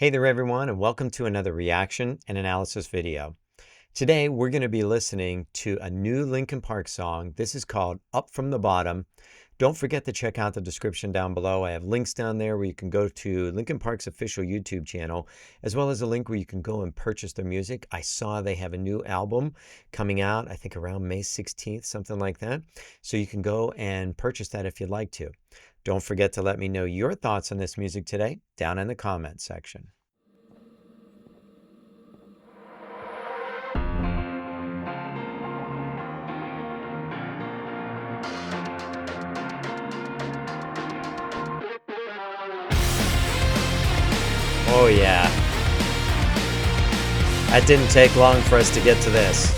Hey there everyone, and welcome to another reaction and analysis video. Today we're going to be listening to a new Linkin Park song. This is called Up From the Bottom. Don't forget to check out the description down below. I have links down there where you can go to Linkin Park's official YouTube channel, as well as a link where you can go and purchase their music. I saw they have a new album coming out, I think around May 16th, something like that. So you can go and purchase that if you'd like to. Don't forget to let me know your thoughts on this music today down in the comments section. Oh yeah. That didn't take long for us to get to this.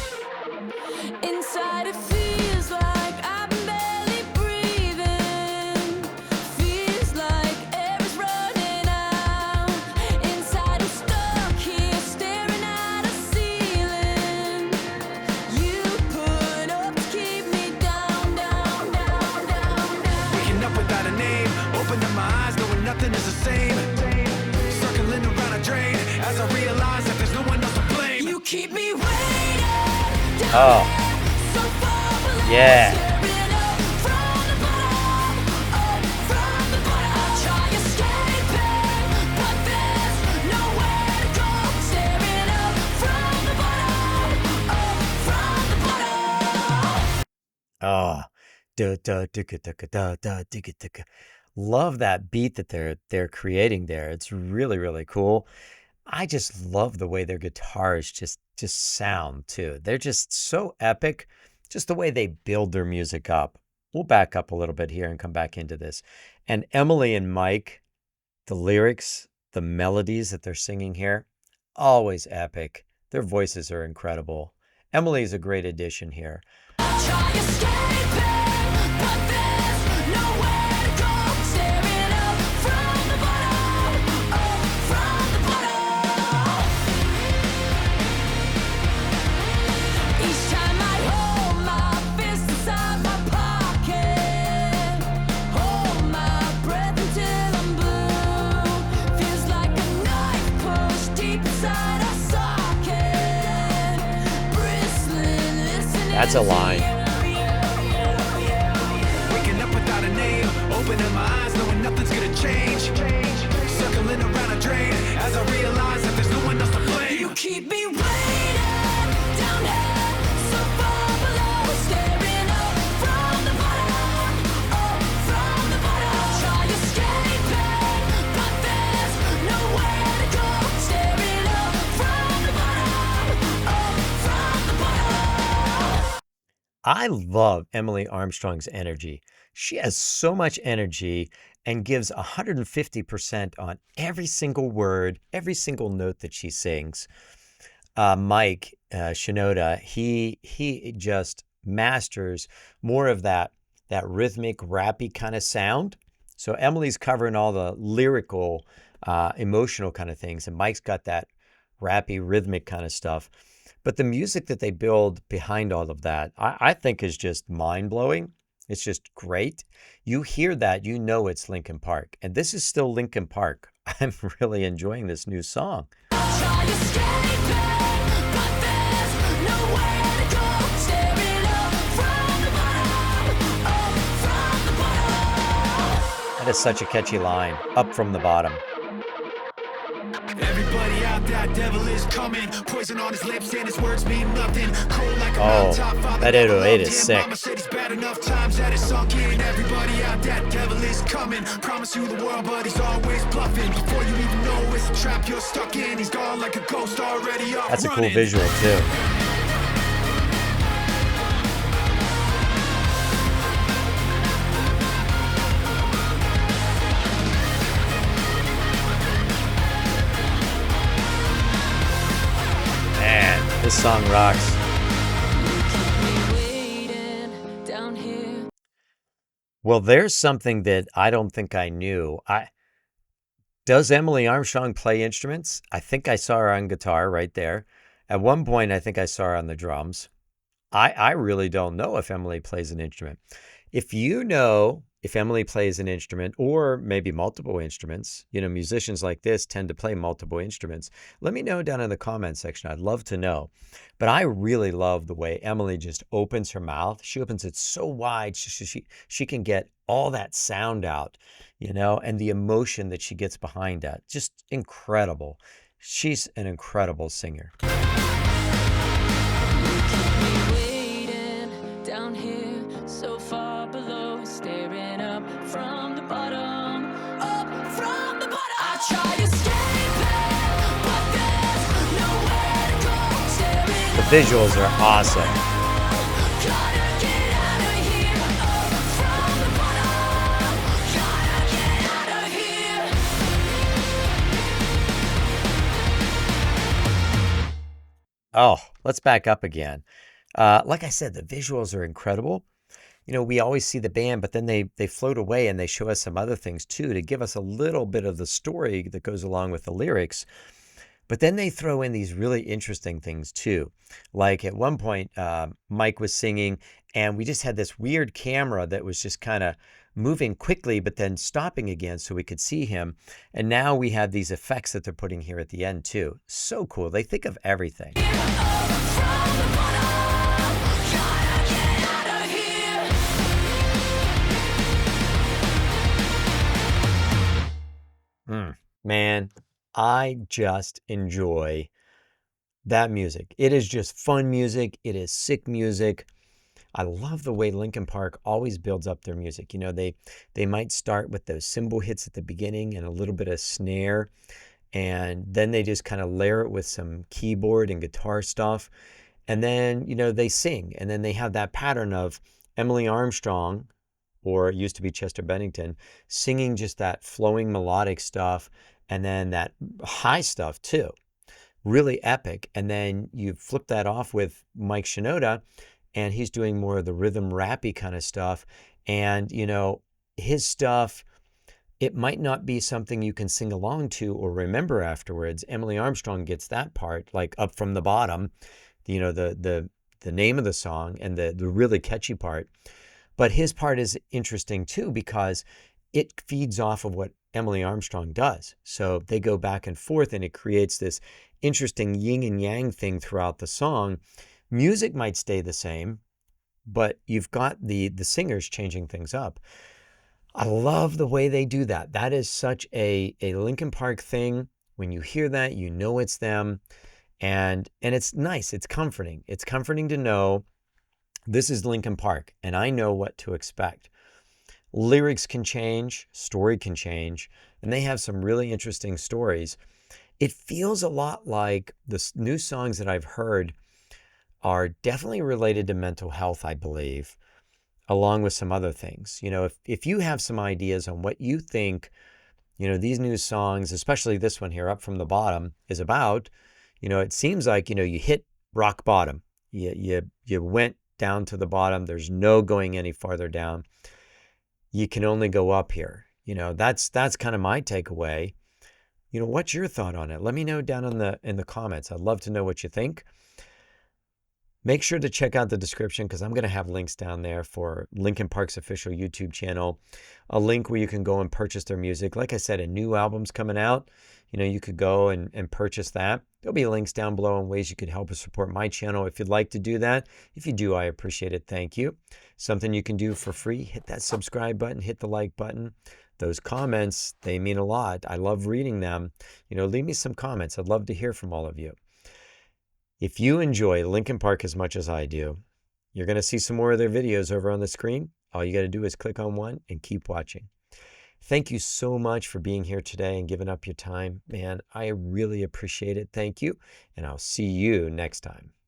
Inside it feels like I'm barely breathing. Feels like air is running out. Inside I'm stuck here staring at a ceiling. You put up to keep me down, down, down, down, down. Waking up without a name, opening my eyes, knowing nothing is the same. Circling around a drain, as I realize that there's no one else to blame. You keep me waiting down Oh. there, so far below. Yeah. Staring up from the bottom, up from the bottom. I try escaping, but there's nowhere to go. Staring up from the bottom, up from the bottom. Oh. Love that beat that they're creating there. It's really, really cool. I just love the way their guitars just sound too. They're just so epic, just the way they build their music up. We'll back up a little bit here and come back into this. And Emily and Mike, the lyrics, the melodies that they're singing here, always epic. Their voices are incredible. Emily's a great addition here. I try escaping, but there's nowhere to go. Staring up from the bottom, up from the bottom. Each time I hold my fist inside my pocket, hold my breath until I'm blue. Feels like a knife pushed deep inside a socket. Bristling, listening. That's a line. Waking up without a name, opening my eyes, knowing nothing's gonna change. Circling around a drain, as I realize that there's no one else to blame. You keep me waiting down here, so far below. Staring up from the bottom, up from the bottom. I try escaping, but there's nowhere to go. Staring up from the bottom, up from the bottom. I love Emily Armstrong's energy. She has so much energy and gives 150% on every single word, every single note that she sings. Mike Shinoda, he just masters more of that rhythmic, rappy kind of sound. So Emily's covering all the lyrical, emotional kind of things, and Mike's got that rappy, rhythmic kind of stuff. But the music that they build behind all of that, I think is just mind-blowing. It's just great. You hear that, you know it's Linkin Park. And this is still Linkin Park. I'm really enjoying this new song. I try escaping, but there's nowhere to go. Staring up from the bottom, up from the bottom. That is such a catchy line. Up from the bottom. Everybody out, that devil is coming. Poison on his lips and his words mean nothing. Cold like a Oh, mountaintop, father that never 808 loved is him. sick. Mama said he's bad enough times that it's sunk in. Everybody out, that devil is coming. Promise you the world, but he's always bluffing. Before you even know it's a trap you're stuck in. He's gone like a ghost already off That's a cool running. visual too. Man, this song rocks. Keep me waiting down here. Well, there's something that I don't think I knew. Does Emily Armstrong play instruments? I think I saw her on guitar right there. At one point, I think I saw her on the drums. I really don't know if Emily plays an instrument. If you know if Emily plays an instrument or maybe multiple instruments, musicians like this tend to play multiple instruments. Let me know down in the comment section. I'd love to know. But I really love the way Emily just opens her mouth. She opens it so wide, she can get all that sound out, and the emotion that she gets behind that. Just incredible. She's an incredible singer. Down here, so far below, staring up from the bottom, I try to escape it, but there's nowhere to go. Staring The visuals are awesome. gotta get out of here, up from the bottom, gotta get out of here. Oh, let's back up again. Like I said, the visuals are incredible. We always see the band, but then they float away and they show us some other things too to give us a little bit of the story that goes along with the lyrics. But then they throw in these really interesting things too. Like at one point, Mike was singing and we just had this weird camera that was just kind of moving quickly, but then stopping again so we could see him. And now we have these effects that they're putting here at the end too. So cool. They think of everything. Man, I just enjoy that music. It is just fun music. It is sick music. I love the way Linkin Park always builds up their music. They might start with those cymbal hits at the beginning and a little bit of snare, and then they just kind of layer it with some keyboard and guitar stuff. And then, they sing, and then they have that pattern of Emily Armstrong, or it used to be Chester Bennington, singing just that flowing melodic stuff, and then that high stuff too. Really epic. And then you flip that off with Mike Shinoda, and he's doing more of the rhythm rappy kind of stuff. And, his stuff, it might not be something you can sing along to or remember afterwards. Emily Armstrong gets that part, like Up From the Bottom, the name of the song and the really catchy part. But his part is interesting too because it feeds off of what Emily Armstrong does. So they go back and forth and it creates this interesting yin and yang thing throughout the song. Music might stay the same, but you've got the singers changing things up. I love the way they do that. That is such a Linkin Park thing. When you hear that, you know it's them. And it's nice. It's comforting. It's comforting to know this is Linkin Park and I know what to expect. Lyrics can change, story can change, and they have some really interesting stories. It feels a lot like the new songs that I've heard are definitely related to mental health, I believe, along with some other things. If you have some ideas on what you think, these new songs, especially this one here, Up From the Bottom, is about, it seems like, you hit rock bottom. You went down to the bottom. There's no going any farther down. You can only go up here. That's kind of my takeaway. What's your thought on it? Let me know down in the comments. I'd love to know what you think. Make sure to check out the description because I'm going to have links down there for Linkin Park's official YouTube channel, a link where you can go and purchase their music. Like I said, a new album's coming out. You could go and purchase that. There'll be links down below on ways you could help us support my channel if you'd like to do that. If you do, I appreciate it. Thank you. Something you can do for free, hit that subscribe button, hit the like button. Those comments, they mean a lot. I love reading them. Leave me some comments. I'd love to hear from all of you. If you enjoy Linkin Park as much as I do, you're going to see some more of their videos over on the screen. All you got to do is click on one and keep watching. Thank you so much for being here today and giving up your time. Man, I really appreciate it. Thank you. And I'll see you next time.